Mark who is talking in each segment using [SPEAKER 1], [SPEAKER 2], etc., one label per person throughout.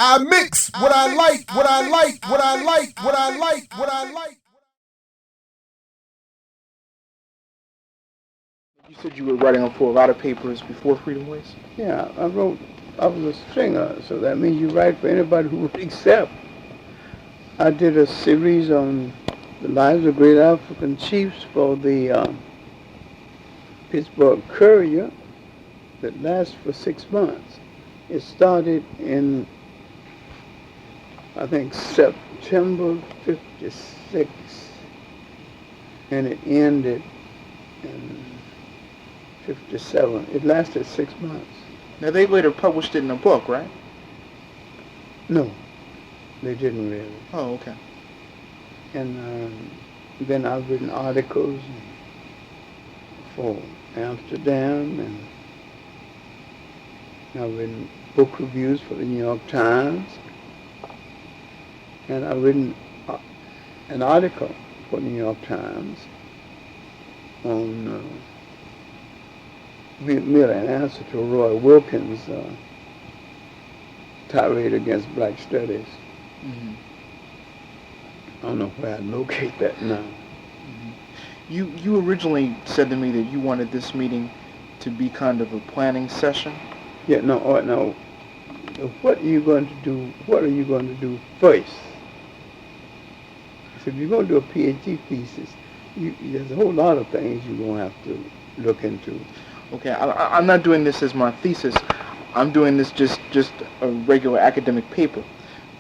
[SPEAKER 1] I mix what I like, what I like, what I like, what I like, what I like.
[SPEAKER 2] You said you were writing for a lot of papers before Freedomways?
[SPEAKER 3] Yeah, I was a stringer, so that means you write for anybody who would accept. I did a series on the lives of great African chiefs for the Pittsburgh Courier that lasted for 6 months. It started in, I think, September 56, and it ended in 57. It lasted 6 months.
[SPEAKER 2] Now, they later published it in a book, right?
[SPEAKER 3] No, they didn't really.
[SPEAKER 2] Oh, okay.
[SPEAKER 3] And then I've written articles for Amsterdam, and I've written book reviews for the New York Times, and I've written an article for the New York Times on merely an answer to Roy Wilkins' tirade against black studies.
[SPEAKER 2] Mm-hmm.
[SPEAKER 3] I don't know where I'd locate that now.
[SPEAKER 2] Mm-hmm. You originally said to me that you wanted this meeting to be kind of a planning session.
[SPEAKER 3] Yeah, no. What are you going to do? What are you going to do first? So if you're going to do a PhD thesis, there's a whole lot of things you're going to have to look into.
[SPEAKER 2] Okay, I'm not doing this as my thesis. I'm doing this just a regular academic paper.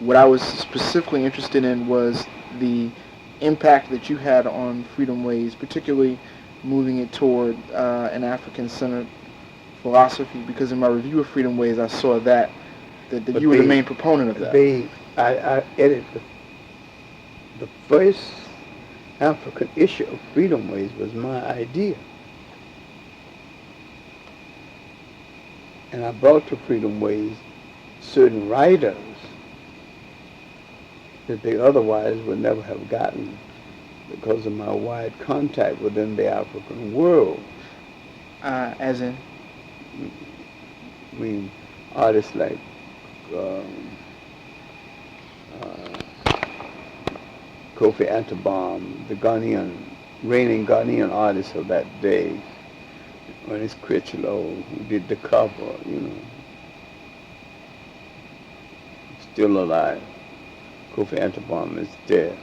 [SPEAKER 2] What I was specifically interested in was the impact that you had on Freedomways, particularly moving it toward an African-centered philosophy, because in my review of Freedomways, I saw that you were the main proponent of that.
[SPEAKER 3] I edited the first African issue of Freedomways was my idea. And I brought to Freedomways certain writers that they otherwise would never have gotten because of my wide contact within the African world.
[SPEAKER 2] As in?
[SPEAKER 3] I mean, artists like Kofi Antabaum, the reigning Ghanaian artist of that day, Ernest Critchlow, who did the cover, still alive. Kofi Antabaum is dead.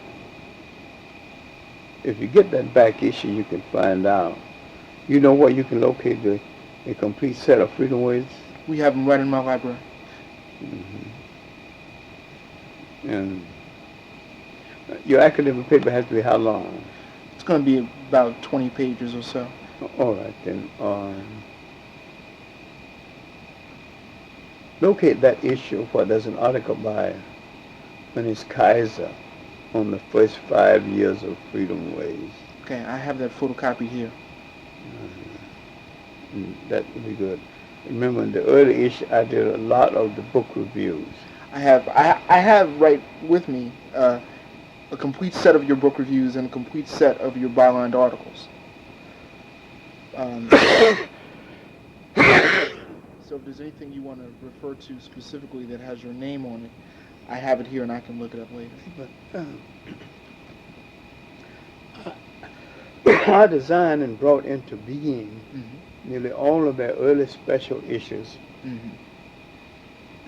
[SPEAKER 3] If you get that back issue, you can find out. You know where you can locate a complete set of Freedomways?
[SPEAKER 2] We have them right in my library.
[SPEAKER 3] Mm-hmm. And your academic paper has to be how long?
[SPEAKER 2] It's going to be about 20 pages or so.
[SPEAKER 3] All right, then. Locate that issue where there's an article by Ernest Kaiser on the first 5 years of Freedomways.
[SPEAKER 2] Okay, I have that photocopy here.
[SPEAKER 3] That would be good. Remember, in the early issue, I did a lot of the book reviews.
[SPEAKER 2] I have right with me a complete set of your book reviews and a complete set of your bylined articles. So if there's anything you want to refer to specifically that has your name on it, I have it here and I can look it up later.
[SPEAKER 3] But I designed and brought into being nearly all of their early special issues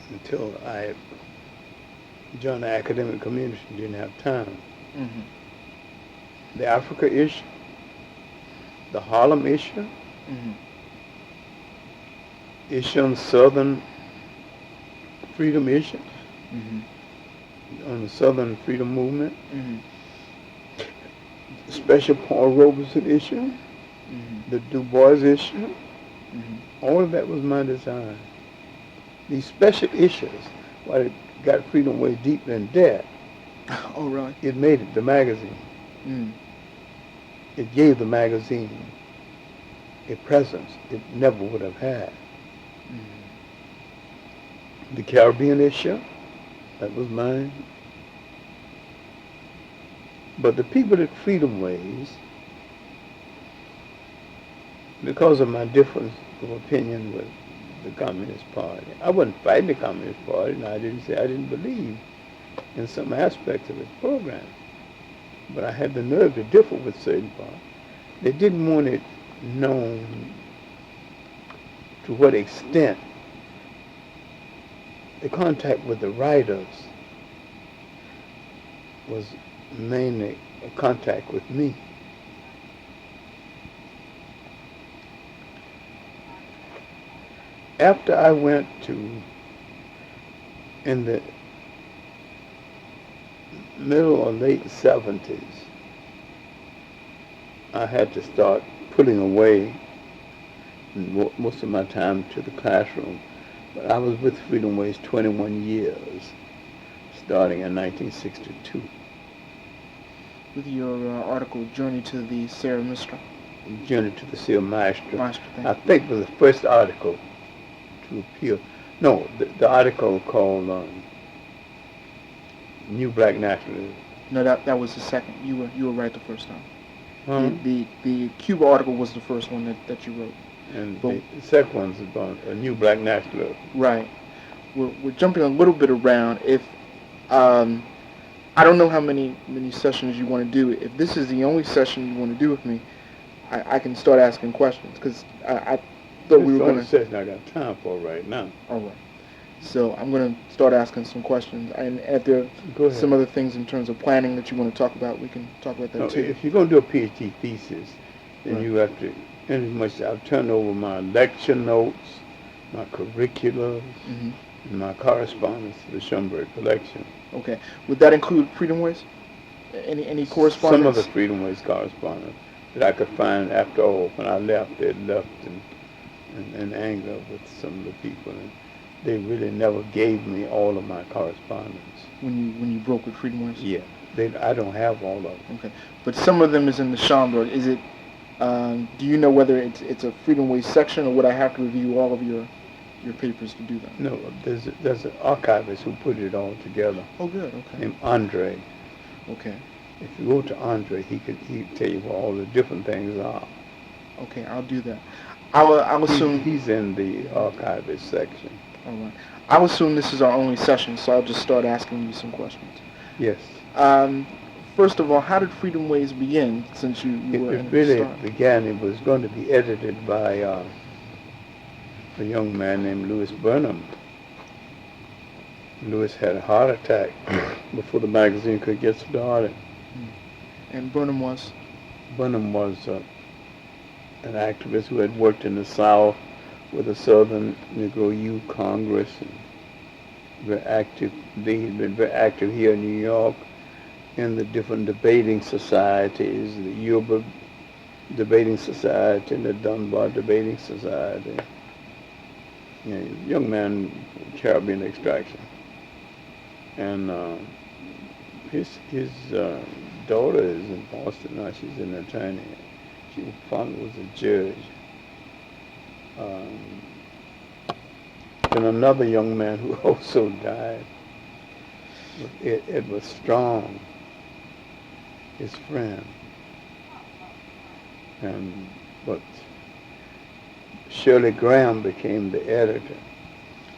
[SPEAKER 3] until I joined the academic community and didn't have time. The Africa issue, the Harlem issue, issue on Southern Freedom issue, on the Southern Freedom Movement, special Paul Robeson issue, the Du Bois issue, all of that was my design. These special issues, while it got Freedomways deep in debt,
[SPEAKER 2] oh really?
[SPEAKER 3] It made it the magazine. It gave the magazine a presence it never would have had. The Caribbean issue, that was mine. But the people at Freedomways, because of my difference of opinion with the Communist Party. I wasn't fighting the Communist Party, and I didn't say I didn't believe in some aspects of its program. But I had the nerve to differ with certain parts. They didn't want it known to what extent the contact with the writers was mainly a contact with me. After I went to, in the middle or late 70s, I had to start putting away most of my time to the classroom. But I was with Freedomways 21 years, starting in 1962.
[SPEAKER 2] With your article, Journey to the Sierra Mistra.
[SPEAKER 3] Journey to the Sierra Maestra.
[SPEAKER 2] Maestra,
[SPEAKER 3] I think was the first article to appear. No, the article called New Black Nationalism.
[SPEAKER 2] No, that was the second. You were right the first time.
[SPEAKER 3] Huh?
[SPEAKER 2] The Cuba article was the first one that you wrote.
[SPEAKER 3] And the second one's about a New Black Nationalism.
[SPEAKER 2] Right. We're jumping a little bit around. If I don't know how many sessions you want to do. If this is the only session you want to do with me, I can start asking questions, because I thought we were going to.
[SPEAKER 3] Session I got time for right now.
[SPEAKER 2] All right. So I'm going to start asking some questions, and if there are some other things in terms of planning that you want to talk about, we can talk about that too.
[SPEAKER 3] If you're going to do a PhD thesis, then
[SPEAKER 2] Right.
[SPEAKER 3] you have to. And much I've turned over my lecture notes, my curricula, and my correspondence to the Schomburg collection.
[SPEAKER 2] Okay. Would that include Freedomways? Any correspondence?
[SPEAKER 3] Some of the Freedomways correspondence that I could find after all. When I left, they left in anger with some of the people, and they really never gave me all of my correspondence.
[SPEAKER 2] When you broke with Freedomways?
[SPEAKER 3] Yeah, I don't have all of them.
[SPEAKER 2] Okay. But some of them is in the Schomburg. Is it? Do you know whether it's a Freedomways section, or would I have to review all of your papers to do that?
[SPEAKER 3] No, there's an archivist who put it all together.
[SPEAKER 2] Oh, good. Okay.
[SPEAKER 3] Named Andre.
[SPEAKER 2] Okay.
[SPEAKER 3] If you go to Andre, he'd tell you what all the different things are.
[SPEAKER 2] Okay, I'll do that. I'll assume
[SPEAKER 3] he's in the archivist section.
[SPEAKER 2] All right. I'll assume this is our only session, so I'll just start asking you some questions.
[SPEAKER 3] Yes.
[SPEAKER 2] First of all, how did Freedomways begin, since you were in
[SPEAKER 3] It
[SPEAKER 2] the
[SPEAKER 3] really
[SPEAKER 2] start?
[SPEAKER 3] began, it was going to be edited by a young man named Louis Burnham. Louis had a heart attack before the magazine could get started.
[SPEAKER 2] And Burnham was?
[SPEAKER 3] Burnham was an activist who had worked in the South with the Southern Negro Youth Congress, and very active. They had been very active here in New York in the different debating societies, the Yuba Debating Society and the Dunbar Debating Society. You know, young man from Caribbean extraction. And his daughter is in Boston now. She's an attorney. She father was a judge. And another young man who also died, Edward Strong, his friend. But Shirley Graham became the editor,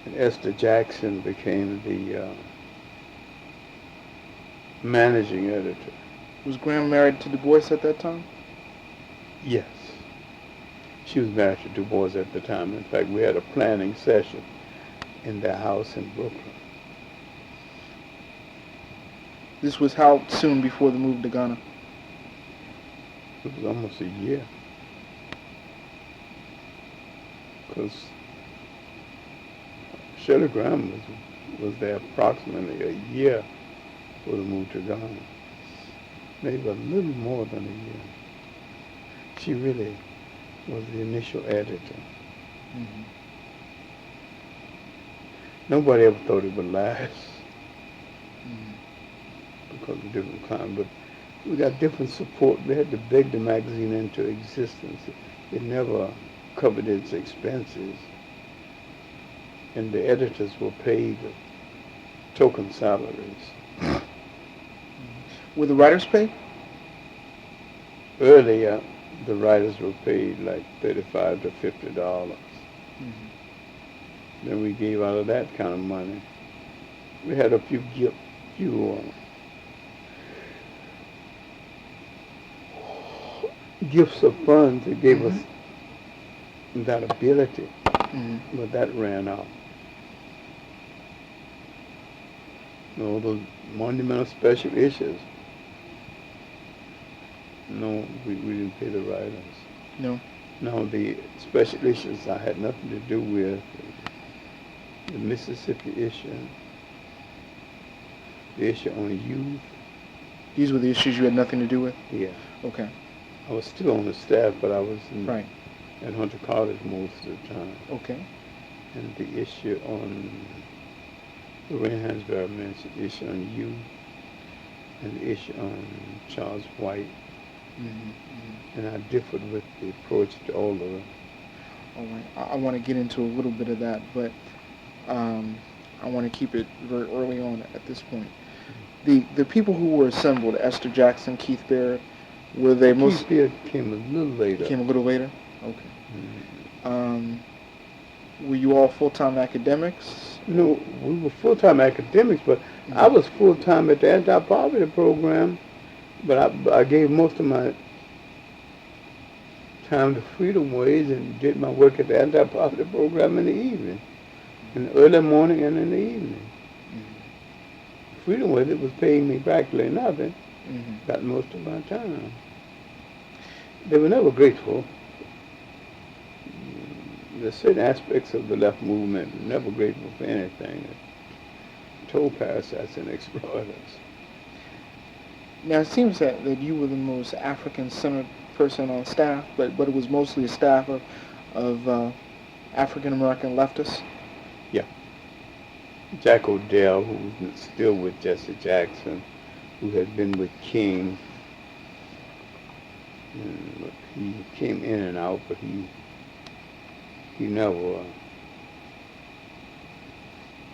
[SPEAKER 3] and Esther Jackson became the managing editor.
[SPEAKER 2] Was Graham married to Du Bois at that time?
[SPEAKER 3] Yes. She was married to Du Bois at the time. In fact, we had a planning session in their house in Brooklyn.
[SPEAKER 2] This was how soon before the move to Ghana?
[SPEAKER 3] It was almost a year. Because Shirley Graham was there approximately a year for the move to Ghana. Maybe a little more than a year. She really was the initial editor.
[SPEAKER 2] Mm-hmm.
[SPEAKER 3] Nobody ever thought it would last
[SPEAKER 2] Mm-hmm.
[SPEAKER 3] because of different kinds, but we got different support. We had to beg the magazine into existence. It never covered its expenses, and the editors were paid token salaries.
[SPEAKER 2] Were the writers paid?
[SPEAKER 3] Earlier, the writers were paid like $35 to $50.
[SPEAKER 2] Mm-hmm.
[SPEAKER 3] Then we gave out of that kind of money. We had a few gifts of funds that gave us that ability, but that ran out. No, those monumental special issues. No, we didn't pay the writers.
[SPEAKER 2] No.
[SPEAKER 3] No, the special issues I had nothing to do with. The Mississippi issue, the issue on youth.
[SPEAKER 2] These were the issues you had nothing to do with?
[SPEAKER 3] Yeah.
[SPEAKER 2] Okay.
[SPEAKER 3] I was still on the staff, but I was
[SPEAKER 2] Right.
[SPEAKER 3] at Hunter College most of the time.
[SPEAKER 2] Okay.
[SPEAKER 3] And the issue on Lorraine Hansberry mentioned, the issue on youth, and the issue on Charles White. And I differed with the approach to all of them.
[SPEAKER 2] All right. I want to get into a little bit of that, but I want to keep it very early on at this point. The people who were assembled, Esther Jackson, Keith Barrett, were they most...
[SPEAKER 3] Keith Barrett came a little later.
[SPEAKER 2] Came a little later? Okay. Were you all full-time academics?
[SPEAKER 3] No, we were full-time academics, but I was full-time at the anti-poverty program, but I gave most of my time to Freedomways and did my work at the anti-poverty program in the evening, in the early morning and in the evening. Freedomways, it was paying me practically nothing. Got most of my time. They were never grateful. There's certain aspects of the left movement never grateful for anything. Told parasites and exploiters.
[SPEAKER 2] Now it seems that you were the most African-centered person on staff, but it was mostly a staff of African-American leftists?
[SPEAKER 3] Yeah. Jack Odell, who's still with Jesse Jackson, who had been with King. And he came in and out, but he never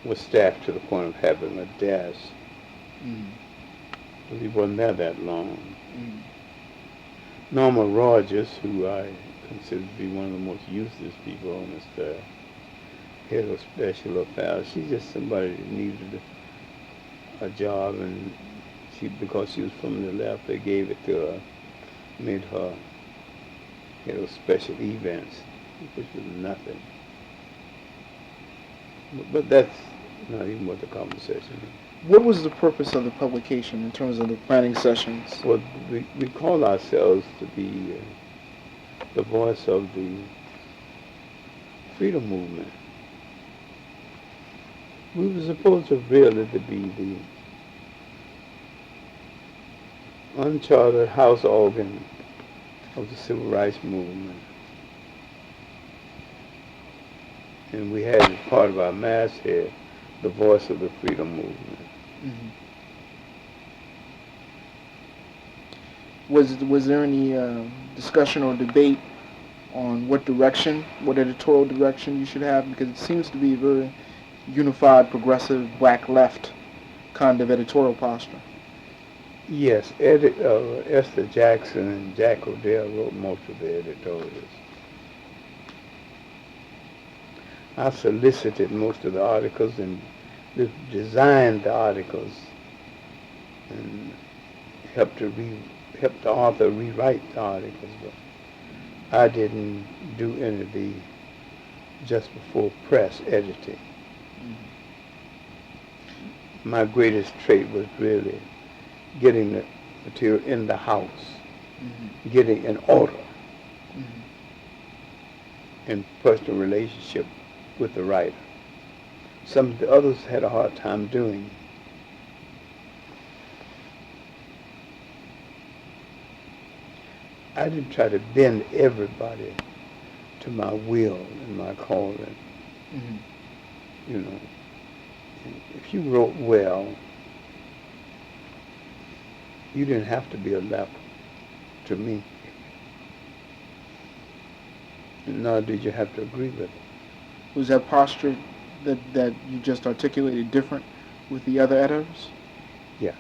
[SPEAKER 3] was staffed to the point of having a desk. He wasn't there that long. Norma Rogers, who I consider to be one of the most useless people on the staff, head of special affairs. She's just somebody that needed a job, and because she was from the left, they gave it to her, made her head of special events, which was nothing. But that's not even what the conversation is.
[SPEAKER 2] What was the purpose of the publication in terms of the planning sessions?
[SPEAKER 3] Well, we call ourselves to be the voice of the freedom movement. We were supposed to really to be the uncharted house organ of the civil rights movement. And we had as part of our masthead the voice of the freedom movement.
[SPEAKER 2] Was there any discussion or debate on what editorial direction you should have? Because it seems to be a very unified, progressive, black left kind of editorial posture.
[SPEAKER 3] Yes, Esther Jackson and Jack Odell wrote most of the editorials. I solicited most of the articles and designed the articles and helped the author rewrite the articles, but I didn't do any of the just before press editing. My greatest trait was really getting the material in the house, getting in order, in personal relationship with the writer. Some of the others had a hard time doing. I didn't try to bend everybody to my will and my calling. You know, if you wrote well, you didn't have to be a left to me. Nor did you have to agree with it.
[SPEAKER 2] Was that posture that you just articulated different with the other editors?
[SPEAKER 3] Yeah.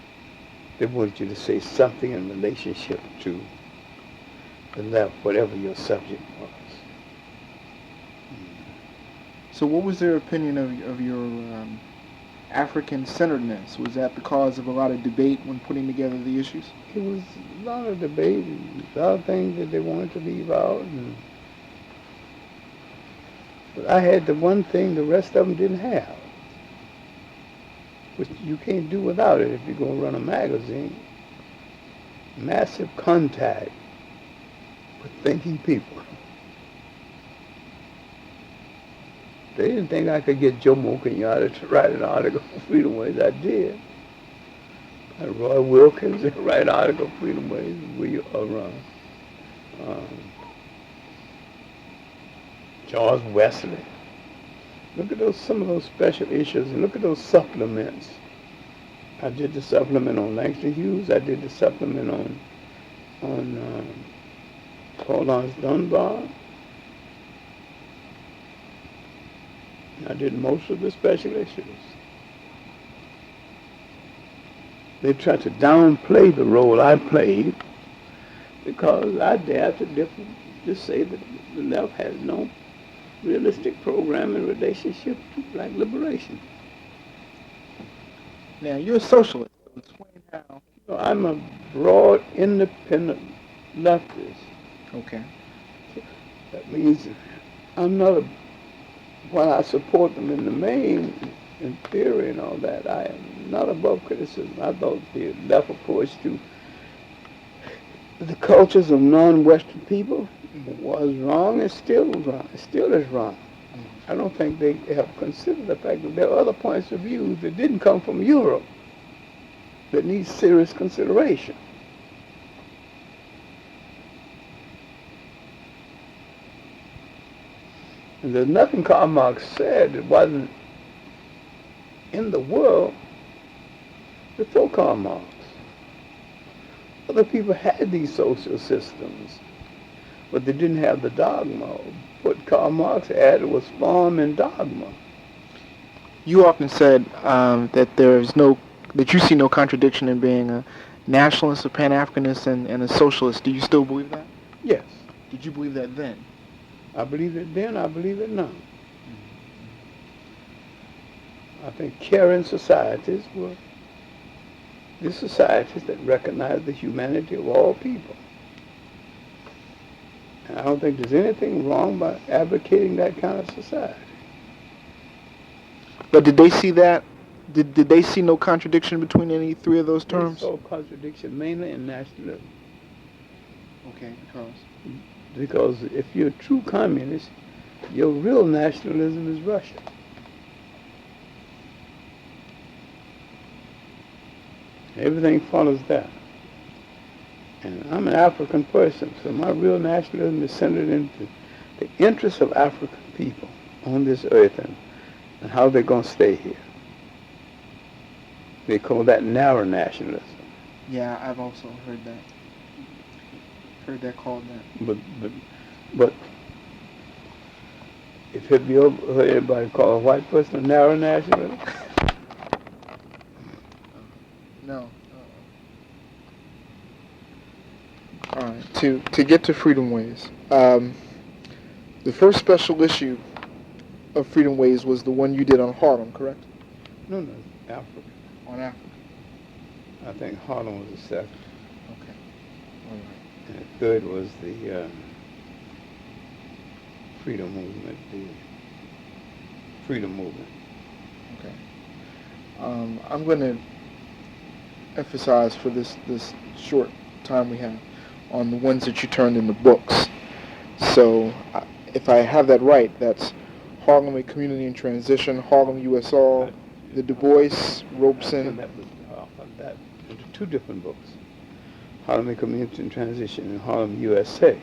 [SPEAKER 3] They wanted you to say something in relationship to the left, whatever your subject was.
[SPEAKER 2] So what was their opinion of your African-centeredness? Was that the cause of a lot of debate when putting together the issues?
[SPEAKER 3] It was a lot of debate, and a lot of things that they wanted to leave out. But I had the one thing the rest of them didn't have, which you can't do without it if you're going to run a magazine. Massive contact with thinking people. They didn't think I could get Jomo Kenyatta to write an article for Freedomways. I did. And Roy Wilkins to write an article for Freedomways. George Wesley. Look at some of those special issues, and look at those supplements. I did the supplement on Langston Hughes. I did the supplement on Paul Laurence Dunbar. I did most of the special issues. They tried to downplay the role I played because I dared to just say that the left has no realistic program in relationship to black liberation.
[SPEAKER 2] Now, you're a socialist. So explain how.
[SPEAKER 3] I'm a broad, independent leftist.
[SPEAKER 2] Okay.
[SPEAKER 3] That means I'm not while I support them in the main, in theory and all that, I am not above criticism. I thought the left approach to the cultures of non-Western people was wrong and still wrong. It still is wrong. I don't think they have considered the fact that there are other points of view that didn't come from Europe that need serious consideration. And there's nothing Karl Marx said that wasn't in the world before Karl Marx. Other people had these social systems, but they didn't have the dogma. What Karl Marx added was form and dogma.
[SPEAKER 2] You often said that you see no contradiction in being a nationalist, a Pan-Africanist, and a socialist. Do you still believe that?
[SPEAKER 3] Yes.
[SPEAKER 2] Did you believe that then?
[SPEAKER 3] I believe it then, I believe it now. I think caring societies were the societies that recognize the humanity of all people. And I don't think there's anything wrong by advocating that kind of society.
[SPEAKER 2] But did they see that? Did they see no contradiction between any three of those terms?
[SPEAKER 3] They saw contradiction mainly in nationalism.
[SPEAKER 2] Okay, because?
[SPEAKER 3] Because if you're a true communist, your real nationalism is Russia. Everything follows that. And I'm an African person, so my real nationalism is centered in the interests of African people on this earth and how they're going to stay here. They call that narrow nationalism.
[SPEAKER 2] Yeah, I've also heard that. Heard that called that.
[SPEAKER 3] But have you ever heard anybody call a white person a narrow nationalist?
[SPEAKER 2] No. All right. To get to Freedomways, the first special issue of Freedomways was the one you did on Harlem, correct?
[SPEAKER 3] No, Africa.
[SPEAKER 2] On Africa.
[SPEAKER 3] I think Harlem was the second.
[SPEAKER 2] Okay. All right.
[SPEAKER 3] And the third was the freedom movement,
[SPEAKER 2] Okay. I'm going to emphasize for this short time we have on the ones that you turned into books. So, if I have that right, that's Harlem, A Community in Transition, Harlem, USL, the Du Bois, Robeson.
[SPEAKER 3] That was into two different books. Harlem, A Community in Transition, and Harlem, USA.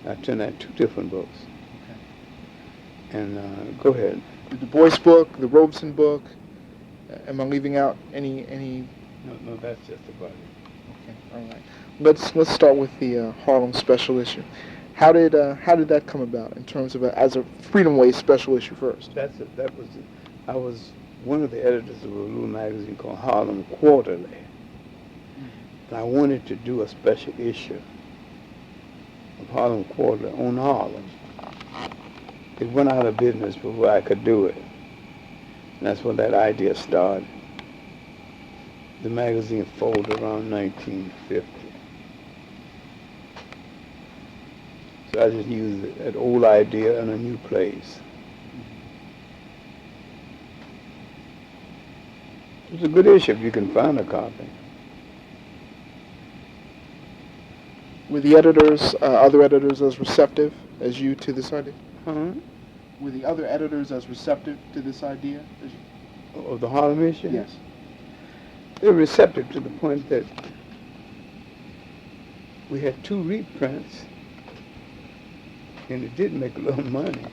[SPEAKER 3] I turned that two different books.
[SPEAKER 2] Okay.
[SPEAKER 3] And go ahead.
[SPEAKER 2] The Du Bois book, the Robeson book. Am I leaving out any?
[SPEAKER 3] No, that's just about it.
[SPEAKER 2] Okay, all right. Let's start with the Harlem special issue. How did that come about in terms of as a Freedomways special issue first?
[SPEAKER 3] I was one of the editors of a little magazine called Harlem Quarterly. And I wanted to do a special issue of Harlem Quarterly on Harlem. It went out of business before I could do it. And that's when that idea started. The magazine folded around 1950. So I just used that old idea in a new place. It's a good issue if you can find a copy.
[SPEAKER 2] Were the editors, other editors, as receptive as you to this idea?
[SPEAKER 3] Huh?
[SPEAKER 2] Were the other editors as receptive to this idea as you?
[SPEAKER 3] Of the Harlem issue?
[SPEAKER 2] Yes.
[SPEAKER 3] They were receptive to the point that we had 2 reprints, and it did make a little money.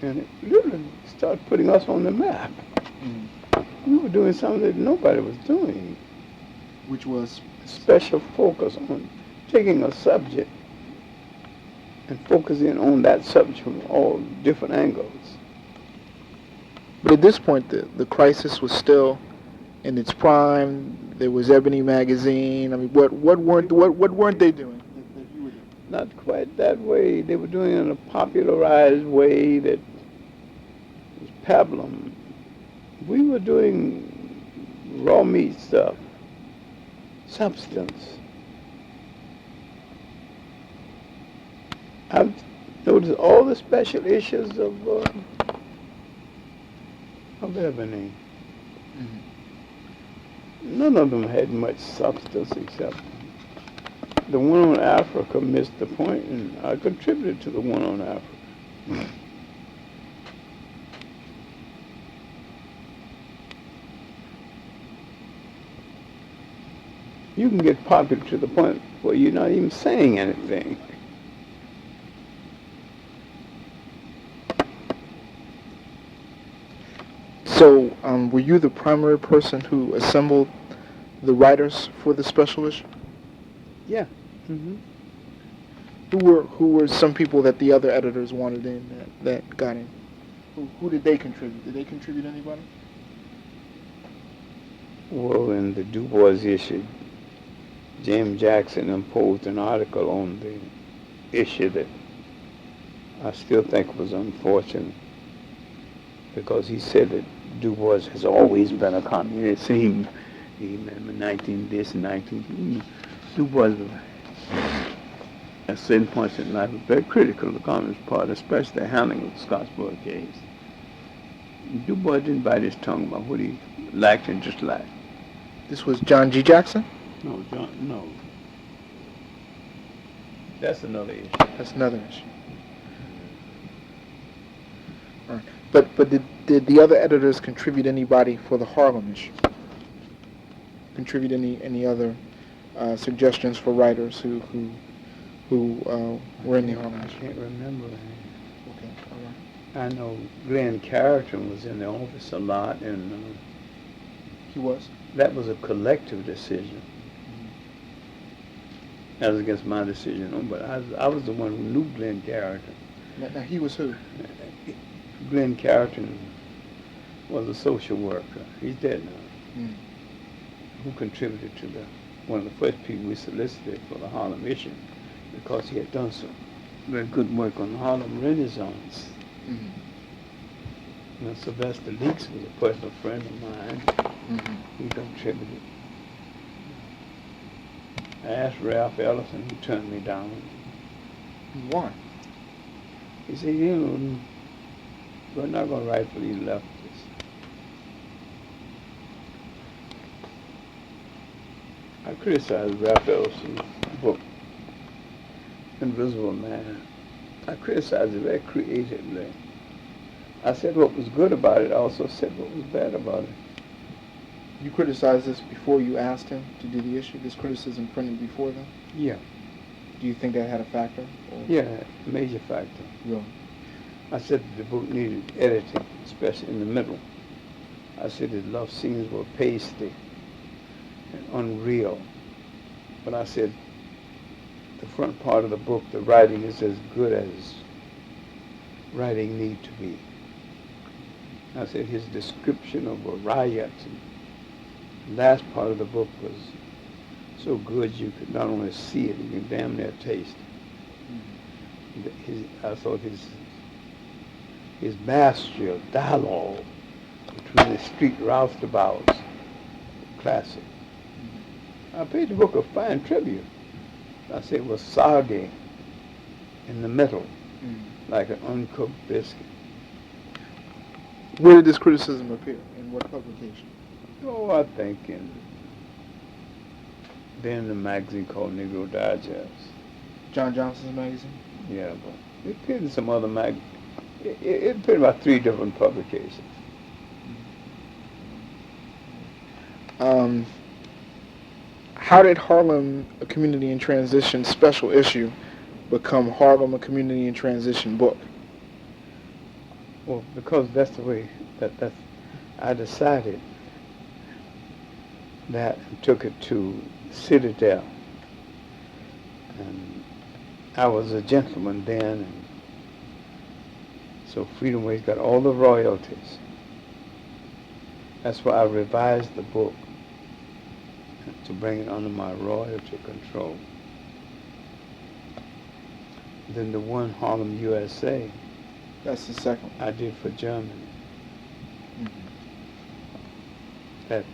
[SPEAKER 3] And it literally started putting us on the map. We were doing something that nobody was doing.
[SPEAKER 2] Which was?
[SPEAKER 3] Special focus on taking a subject and focusing on that subject from all different angles.
[SPEAKER 2] But at this point, the crisis was still in its prime. There was Ebony magazine. I mean, what weren't they doing that you were doing?
[SPEAKER 3] Not quite that way. They were doing it in a popularized way that was pablum. We were doing raw meat stuff, substance. I've noticed all the special issues of Ebony. None of them had much substance except the one on Africa missed the point, and I contributed to the one on Africa. You can get popular to the point where you're not even saying anything.
[SPEAKER 2] So, were you the primary person who assembled the writers for the special issue?
[SPEAKER 3] Yeah. Mm-hmm.
[SPEAKER 2] Who were some people that the other editors wanted in that got in? Who did they contribute? Did they contribute anybody?
[SPEAKER 3] Well, in the Du Bois issue, James Jackson imposed an article on the issue that I still think was unfortunate, because he said that Du Bois has always been a communist. He remember 19 this and 19. Du Bois, at certain points in life, was very critical of the Communist Party, especially the handling of the Scottsboro case. Du Bois didn't bite his tongue about what he liked and disliked.
[SPEAKER 2] This was John G. Jackson?
[SPEAKER 3] No. That's another issue.
[SPEAKER 2] That's another issue. All right. But did the other editors contribute anybody for the Harlem issue? Contribute any other suggestions for writers who were in the Harlem issue?
[SPEAKER 3] I can't remember.
[SPEAKER 2] Okay. All right.
[SPEAKER 3] I know Glenn Carrington was in the office a lot, and
[SPEAKER 2] He was?
[SPEAKER 3] that was a collective decision. That was against my decision, but I was the one who knew Glenn Carrington.
[SPEAKER 2] Now he was who?
[SPEAKER 3] Glenn Carrington was a social worker. He's dead now. Who contributed to one of the first people we solicited for the Harlem issue, because he had done some very good work on the Harlem Renaissance. And Sylvester Leaks was a personal friend of mine. He contributed. I asked Ralph Ellison, he turned me down.
[SPEAKER 2] Why?
[SPEAKER 3] He said, we're not going to write for these leftists. I criticized Ralph Ellison's book, Invisible Man. I criticized it very creatively. I said what was good about it. I also said what was bad about it.
[SPEAKER 2] You criticized this before you asked him to do the issue? This criticism printed before then?
[SPEAKER 3] Yeah.
[SPEAKER 2] Do you think that had a factor? Or?
[SPEAKER 3] Yeah, a major factor.
[SPEAKER 2] Really?
[SPEAKER 3] I said that the book needed editing, especially in the middle. I said that love scenes were pasty and unreal. But I said the front part of the book, the writing is as good as writing need to be. I said his description of a riot, the last part of the book was so good you could not only see it, you could damn near taste it. I thought his mastery of dialogue between the street roustabouts, classic. I paid the book a fine tribute. I said it was soggy in the middle, like an uncooked biscuit.
[SPEAKER 2] Where did this criticism appear? In what publication?
[SPEAKER 3] Oh, I think in a magazine called Negro Digest.
[SPEAKER 2] John Johnson's magazine?
[SPEAKER 3] Yeah, but it appeared in some other mag. It appeared in about 3 different publications.
[SPEAKER 2] How did Harlem, a Community in Transition special issue, become Harlem, a Community in Transition book?
[SPEAKER 3] Well, because that's the way that I decided that and took it to Citadel. And I was a gentleman then, and so Freedomways got all the royalties. That's why I revised the book to bring it under my royalty control. Then the one Harlem, USA,
[SPEAKER 2] That's the second.
[SPEAKER 3] I did for Germany. That,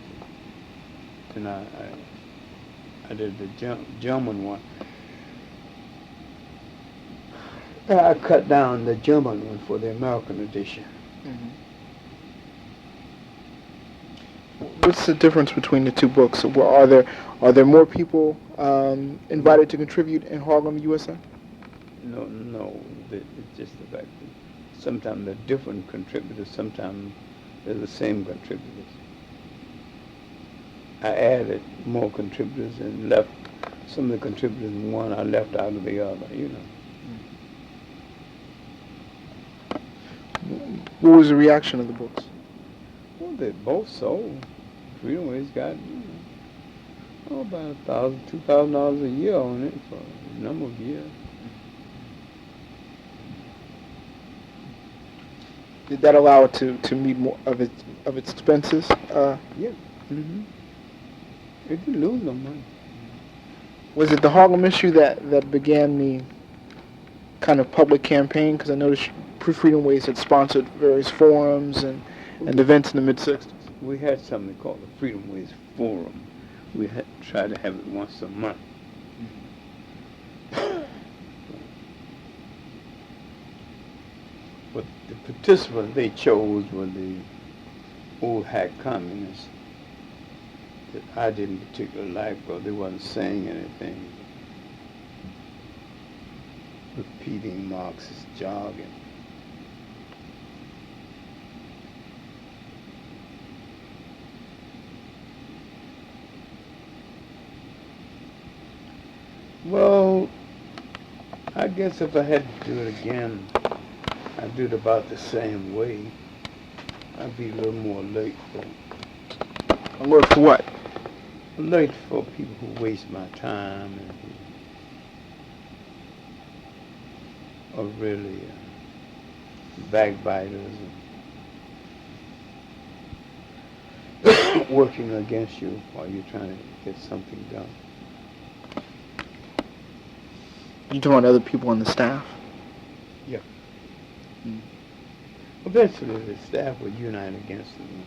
[SPEAKER 3] and I did the German one. I cut down the German one for the American edition.
[SPEAKER 2] What's the difference between the two books? Are there more people invited to contribute in Harlem, USA?
[SPEAKER 3] No. It's just the fact that sometimes they're different contributors, sometimes they're the same contributors. I added more contributors and left some of the contributors in one I left out of the other, you know.
[SPEAKER 2] What was the reaction of the books?
[SPEAKER 3] Well, they both sold. Freedomways got, about $1,000, $2,000 a year on it for a number of years.
[SPEAKER 2] Did that allow it to meet more of its expenses?
[SPEAKER 3] Yeah. It didn't lose no money.
[SPEAKER 2] Was it the Harlem issue that began the kind of public campaign? Because I noticed Freedomways had sponsored various forums and events in the mid-'60s.
[SPEAKER 3] We had something called the Freedomways Forum. We had tried to have it once a month. But the participants they chose were the old hack communists that I didn't particularly like, but they wasn't saying anything, repeating Marxist jargon. Well, I guess if I had to do it again, I'd do it about the same way. I'd be a little more alert for.
[SPEAKER 2] Alert for what?
[SPEAKER 3] Alert for people who waste my time and who are really backbiters and working against you while you're trying to get something done.
[SPEAKER 2] You talking about other people on the staff?
[SPEAKER 3] Yeah. Eventually, the staff would unite against them.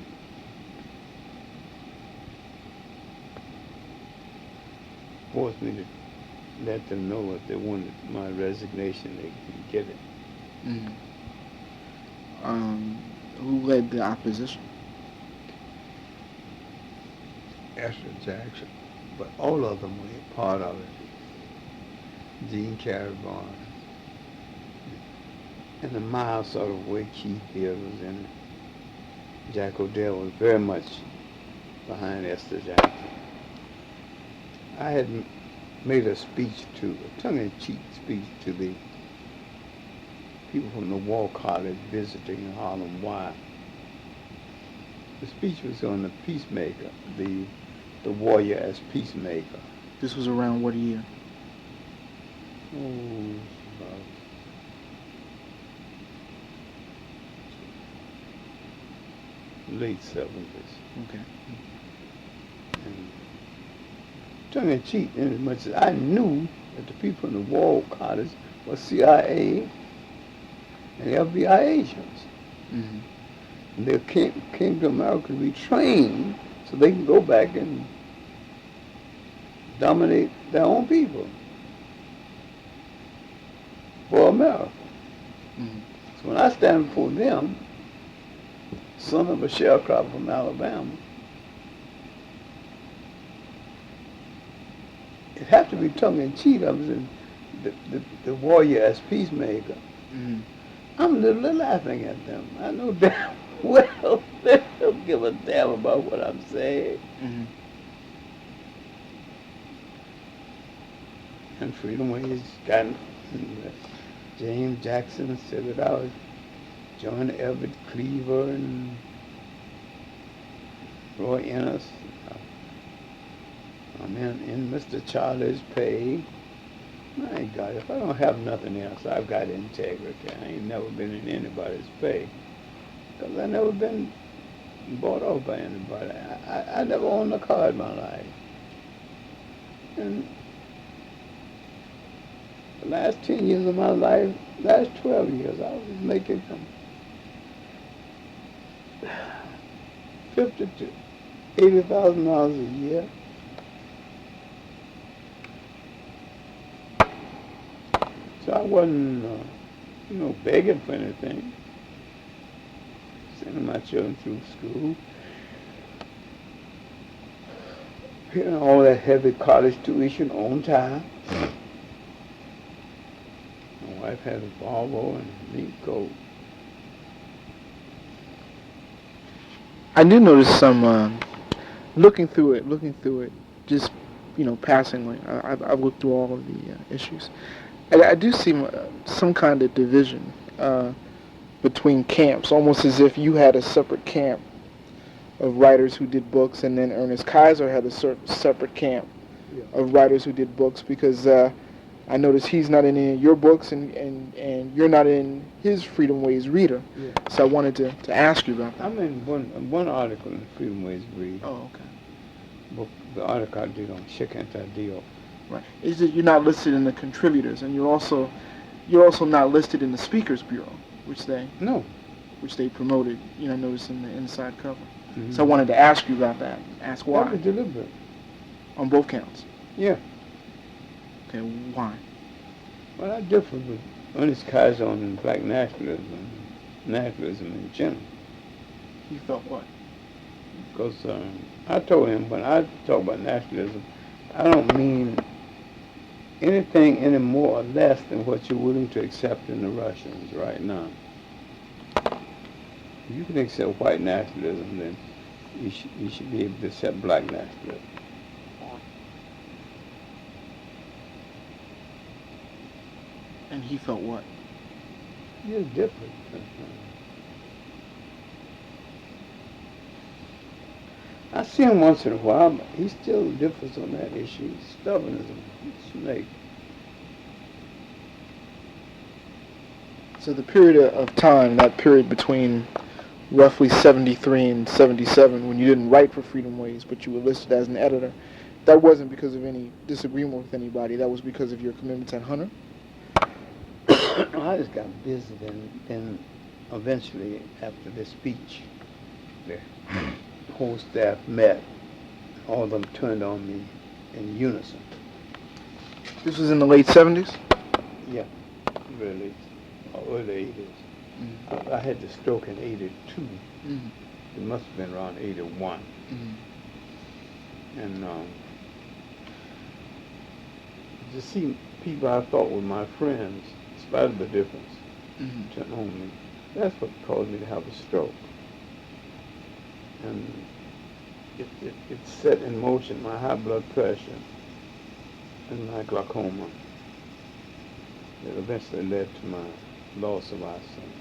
[SPEAKER 3] Forced me to let them know if they wanted my resignation, they could get it.
[SPEAKER 2] Who led the opposition?
[SPEAKER 3] Esther Jackson, but all of them were part of it. Gene Caravan, in a mild sort of way, Keith Hill was in it. Jack Odell was very much behind Esther Jackson. I had made a tongue-in-cheek speech to the people from the War College visiting Harlem. Why? The speech was on the peacemaker, the warrior as peacemaker.
[SPEAKER 2] This was around what year?
[SPEAKER 3] Late 70s.
[SPEAKER 2] Okay.
[SPEAKER 3] And tongue-in-cheek, in as much as I knew that the people in the War College was CIA and FBI agents.
[SPEAKER 2] Mm-hmm.
[SPEAKER 3] And they came to America to be trained so they can go back and dominate their own people for America.
[SPEAKER 2] Mm-hmm.
[SPEAKER 3] So when I stand before them, son of a sharecropper from Alabama, it had to be tongue-in-cheek. I was in the warrior as peacemaker.
[SPEAKER 2] Mm-hmm.
[SPEAKER 3] I'm literally laughing at them. I know damn well they don't give a damn about what I'm saying.
[SPEAKER 2] Mm-hmm.
[SPEAKER 3] And Freedomways got James Jackson said that I was John Everett Cleaver and Roy Ennis. I'm in Mr. Charlie's pay. My God, if I don't have nothing else, I've got integrity. I ain't never been in anybody's pay. Because I never been bought off by anybody. I never owned a car in my life. And the last 10 years of my life, last 12 years, I was making from $50,000 to $80,000 a year. So I wasn't, begging for anything. Sending my children through school. Paying all that heavy college tuition on time. My wife had a Volvo and a neat coat.
[SPEAKER 2] I do notice some, looking through it, just, passingly. I've looked through all of the issues. I do see some kind of division between camps, almost as if you had a separate camp of writers who did books, and then Ernest Kaiser had a separate camp of writers who did books, because I noticed he's not in any of your books, and you're not in his Freedomways reader.
[SPEAKER 3] Yeah.
[SPEAKER 2] So I wanted to ask you about that.
[SPEAKER 3] I'm in one article in Freedomways read.
[SPEAKER 2] Oh, okay.
[SPEAKER 3] But the article I did on Chick Anti-Deal.
[SPEAKER 2] Right. Is that you're not listed in the contributors, and you're also not listed in the Speakers Bureau, which they promoted. Notice in the inside cover.
[SPEAKER 3] Mm-hmm.
[SPEAKER 2] So I wanted to ask you about that. Ask why.
[SPEAKER 3] That was deliberate.
[SPEAKER 2] On both counts.
[SPEAKER 3] Yeah.
[SPEAKER 2] Okay. Why?
[SPEAKER 3] Well, I differ with Ernest Kaiser on black nationalism in general.
[SPEAKER 2] You felt what?
[SPEAKER 3] Because I told him when I talk about nationalism, I don't mean anything any more or less than what you're willing to accept in the Russians right now. If you can accept white nationalism, then you should be able to accept black nationalism.
[SPEAKER 2] And he felt what?
[SPEAKER 3] You're different. I see him once in a while, but he still differs on that issue. He's stubborn as a snake.
[SPEAKER 2] So the period of time, that period between roughly 73 and 77, when you didn't write for Freedomways, but you were listed as an editor, that wasn't because of any disagreement with anybody. That was because of your commitments at Hunter?
[SPEAKER 3] I just got busy, then eventually, after this speech, the whole staff met. All of them turned on me in unison.
[SPEAKER 2] This was in the late 70s?
[SPEAKER 3] Yeah, really, early 80s. Mm-hmm. I had the stroke in 82. Mm-hmm. It must have been around 81. Mm-hmm. And to see people I thought were my friends, in spite of the difference, turn on me, that's what caused me to have a stroke. And it set in motion my high blood pressure and my glaucoma. That eventually led to my loss of eyesight.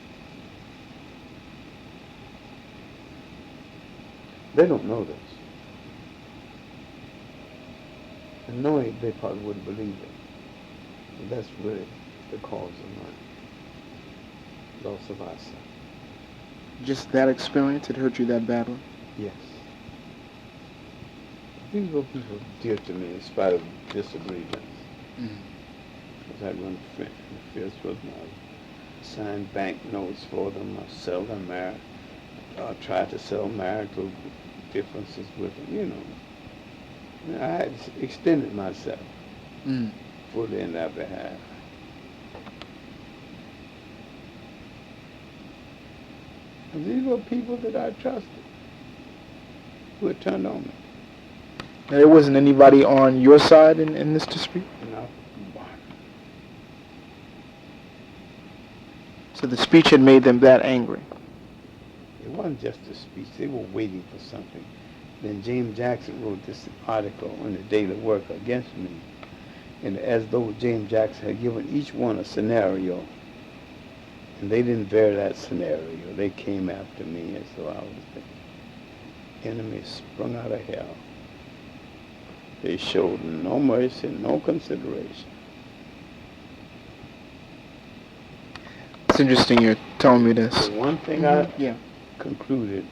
[SPEAKER 3] They don't know this. And knowing it, they probably wouldn't believe it. But that's really the cause of my loss of eyesight.
[SPEAKER 2] Just that experience, it hurt you that badly?
[SPEAKER 3] Yes. These were people dear to me in spite of disagreements. because I run the fifth was I signed bank notes for them. I sell them there. Tried to sell marital differences with them, you know. I had extended myself fully in their behalf. And these were people that I trusted who had turned on me.
[SPEAKER 2] Now, there wasn't anybody on your side in this dispute?
[SPEAKER 3] No.
[SPEAKER 2] So the speech had made them that angry?
[SPEAKER 3] It wasn't just a speech. They were waiting for something. Then James Jackson wrote this article in the Daily Worker against me. And as though James Jackson had given each one a scenario. And they didn't vary that scenario. They came after me as though I was the enemy sprung out of hell. They showed no mercy, no consideration.
[SPEAKER 2] It's interesting you're telling me this.
[SPEAKER 3] The one thing I concluded,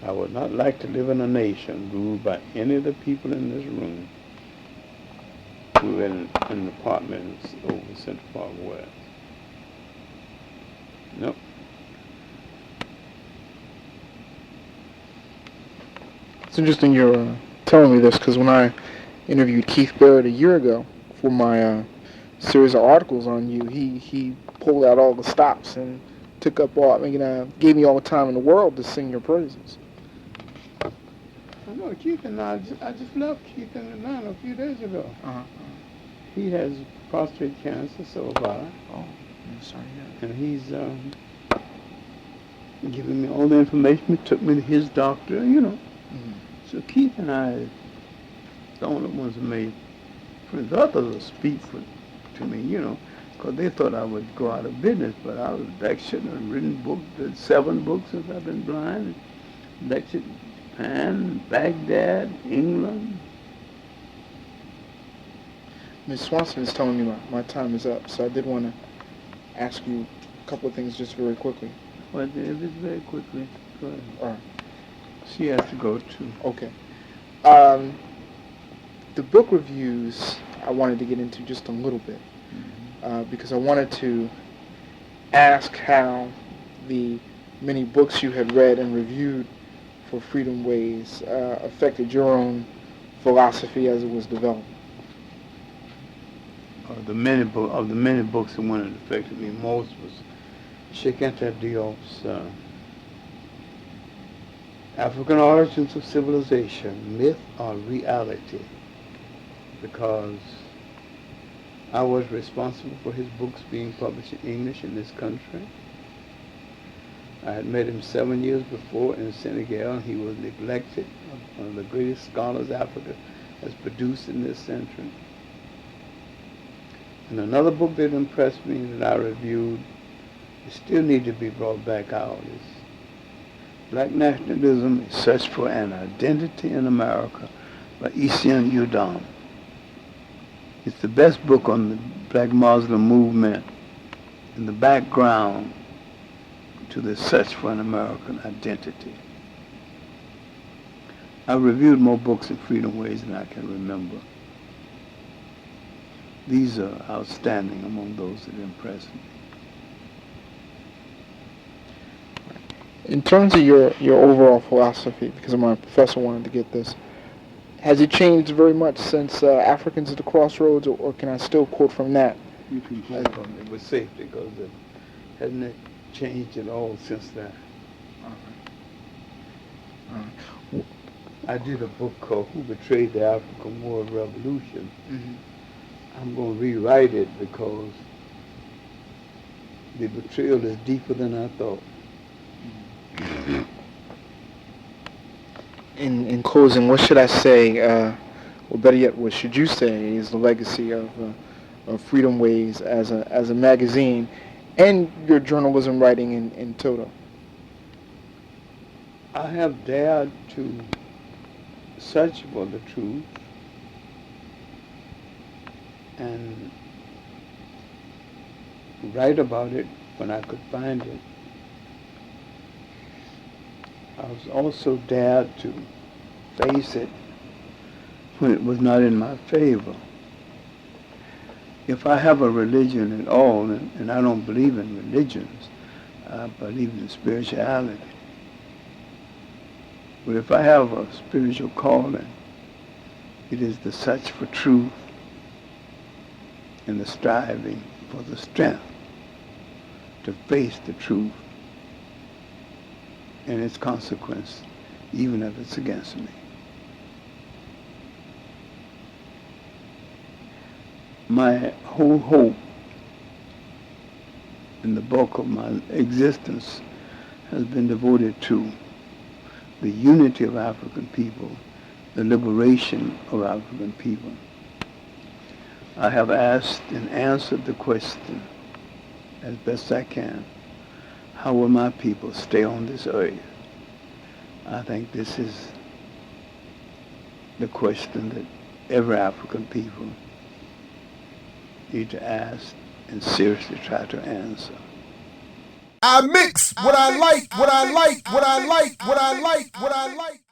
[SPEAKER 3] I would not like to live in a nation ruled by any of the people in this room who are in apartments over Central Park West. Nope.
[SPEAKER 2] It's interesting you're telling me this, because when I interviewed Keith Barrett a year ago for my series of articles on you, he pulled out all the stops and took up all, gave me all the time in the world to sing your praises.
[SPEAKER 3] I know Keith and I just left Keith in Atlanta a few days ago. He has prostate cancer, so have I.
[SPEAKER 2] Oh, I'm sorry.
[SPEAKER 3] Yeah. And he's giving me all the information. He took me to his doctor, you know. So Keith and I, the only ones who made friends. Others will speak to me, you know, because they thought I would go out of business. But I was lectured and written books, 7 books since I've been blind. And lectured in Japan, Baghdad, England.
[SPEAKER 2] Ms. Swanson is telling me my time is up, so I did want to ask you a couple of things just very quickly.
[SPEAKER 3] Well, if it's very quickly, go ahead.
[SPEAKER 2] All right.
[SPEAKER 3] She has to go too.
[SPEAKER 2] Okay. The book reviews I wanted to get into just a little bit, because I wanted to ask how the many books you had read and reviewed for Freedomways affected your own philosophy as it was developed.
[SPEAKER 3] Of the many books, the one that affected me most was Sheikh Anta Diop's African Origins of Civilization, Myth or Reality, because I was responsible for his books being published in English in this country. I had met him 7 years before in Senegal. He was neglected, one of the greatest scholars Africa has produced in this century. And another book that impressed me that I reviewed, it still needs to be brought back out, is Black Nationalism, A Search for an Identity in America by Etienne Udom. It's the best book on the Black Muslim movement and the background to the search for an American identity. I've reviewed more books in Freedomways than I can remember. These are outstanding among those that impressed me.
[SPEAKER 2] In terms of your overall philosophy, because my professor wanted to get this, has it changed very much since Africans at the Crossroads, or can I still quote from that?
[SPEAKER 3] You can quote from it with safety, because it hasn't changed at all since that. I did a book called Who Betrayed the African War Revolution. I'm going to rewrite it because the betrayal is deeper than I thought.
[SPEAKER 2] In closing, what should I say, or better yet, what should you say is the legacy of Freedomways as a magazine and your journalism writing in total?
[SPEAKER 3] I have dared to search for the truth and write about it when I could find it. I was also dared to face it when it was not in my favor. if I have a religion at all, and I don't believe in religions, I believe in spirituality. But if I have a spiritual calling, it is the search for truth and the striving for the strength to face the truth and its consequence, even if it's against me. My whole hope in the bulk of my existence has been devoted to the unity of African people, the liberation of African people. I have asked and answered the question as best I can, how will my people stay on this earth? I think this is the question that every African people need to ask and seriously try to answer.
[SPEAKER 1] I mix what I like, what I like, what I like, what I like, what I like.